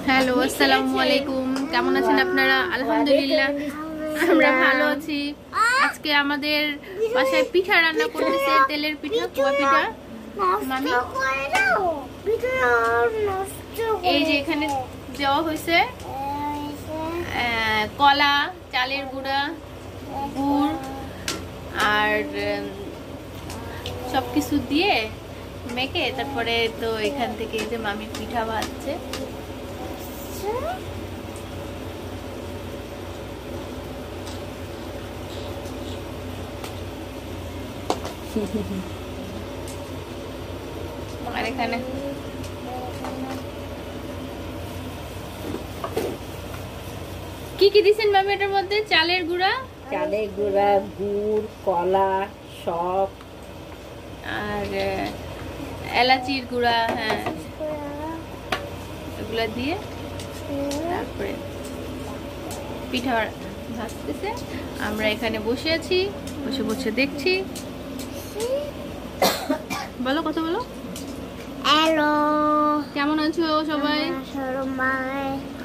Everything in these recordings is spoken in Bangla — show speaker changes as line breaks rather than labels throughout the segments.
হ্যালো, আসসালামু আলাইকুম। কেমন আছেন আপনারা? আলহামদুলিল্লাহ আমরা ভালো আছি। আজকে আমাদের বাসায় পিঠা রান্না করতেছে, তেলের পিঠা, কুয়া পিঠা। মামি এই যে এখানে দেওয়া হয়েছে কলা, চালের গুঁড়া, গুড় আর সবকিছু দিয়ে মেখে তারপরে তো এখান থেকে এই যে মামি পিঠা ভাজছে। আর এখানে কি কি দিছেন মামি এটার মধ্যে? চালের গুঁড়া,
গুড়, কলা, সব
আর এলাচির গুঁড়া, হ্যাঁ এগুলা দিয়ে তারপরে পিঠা ভাজতেছে। আমরা এখানে বসে আছি, বসে বসে দেখছি। বলো, কথা বলো।
হ্যালো,
কেমন আছো সবাই?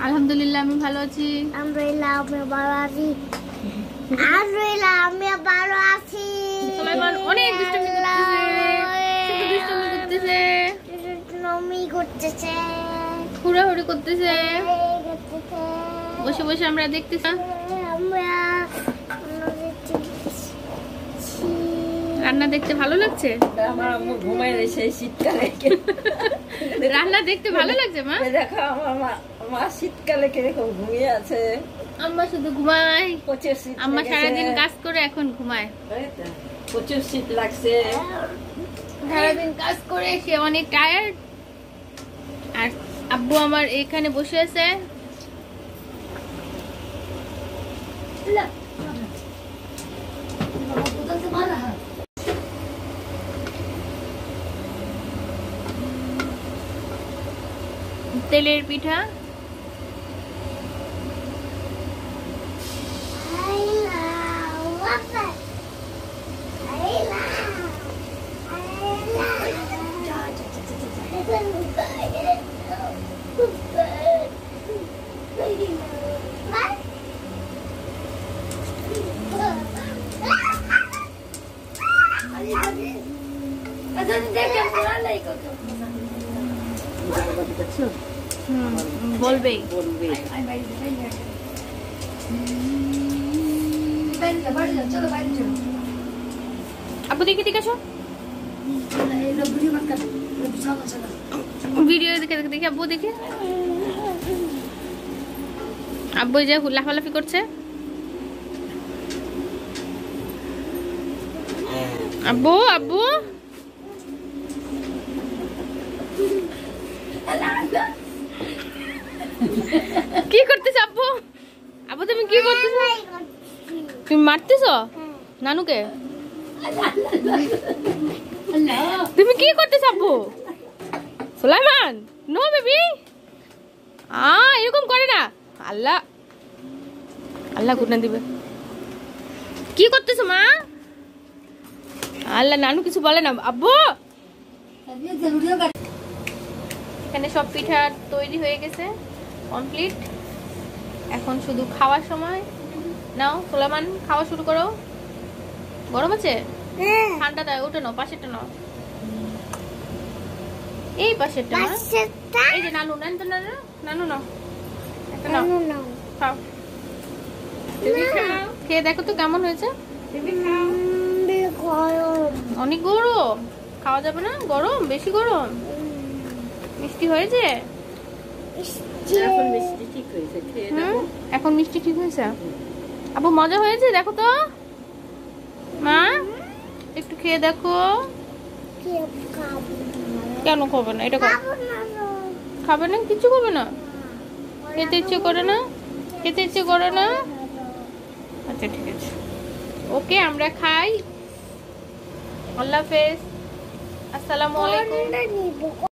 আলহামদুলিল্লাহ
আমি ভালো আছি। সুলাইমান অনেক দুষ্টুমি করতেছে, হুড়াহুড়ি করতেছে। বসে বসে আমরা দেখতেছি। রান্না দেখতে ভালো লাগছে?
আমার আম্মু ঘুমায় রয়েছে শীতকালে।
রান্না দেখতে ভালো লাগছে মা?
দেখো আমার মা শীতকালে কিরকম ঘুমিয়ে আছে।
আম্মা শুধু ঘুমায়,
প্রচুর শীত।
আম্মা সারাদিন কাজ করে এখন ঘুমায়।
প্রচুর শীত লাগছে,
সারাদিন কাজ করে সে অনেক টায়ার্ড। আর আব্বু আমার এখানে বসে আছে। তেলের পিঠা বলবে। আব্বু দেখি ঠিক আছে, ভিডিও দেখে দেখি আব্বু দেখি। আব্বু যে লাফালাফি করছে। আব্বু আব্বু কি করতেছ? আব্বু আব্বু তুমি কি করতেছ? তুমি মারতেছ নানুকে? তুমি কি করতেছ আব্বু? সুলাইমান নো বেবি, এরকম করে না। আল্লাহ আল্লাহ গুণা দিবে। কি করতেছো মা? আল্লাহ, নানু কিছু বলে না। আব্বু এখানে সব পিঠা তৈরি হয়ে গেছে, কমপ্লিট। এখন শুধু খাওয়ার সময়। নাও সুলাইমান, খাওয়া শুরু করো। গরম আছে? ঠান্ডা দেয়, ওটা নাও, পাশেরটা নাও। এই পাশেরটা না, এই যে নানু, নানু নানু নানু নাও, একটা নাও, খাও। খেয়ে দেখো তো কেমন হয়েছে। অনেক গরম, খাওয়া যাবে না, গরম, বেশি গরম। মিষ্টি হয়েছে?
এখন মিষ্টি ঠিক হয়েছে,
এখন মিষ্টি ঠিক হয়েছে। আব্বু মজা হয়েছে? দেখো তো মা, একটু খেয়ে দেখো। কেন খাবে না? এটা খাবে না? কিছু খাবে না? খেতে ইচ্ছে করে না? খেতে ইচ্ছে করে না? আচ্ছা ঠিক আছে, ওকে আমরা খাই। আল্লাহ হাফেজ, আসসালামু আলাইকুম।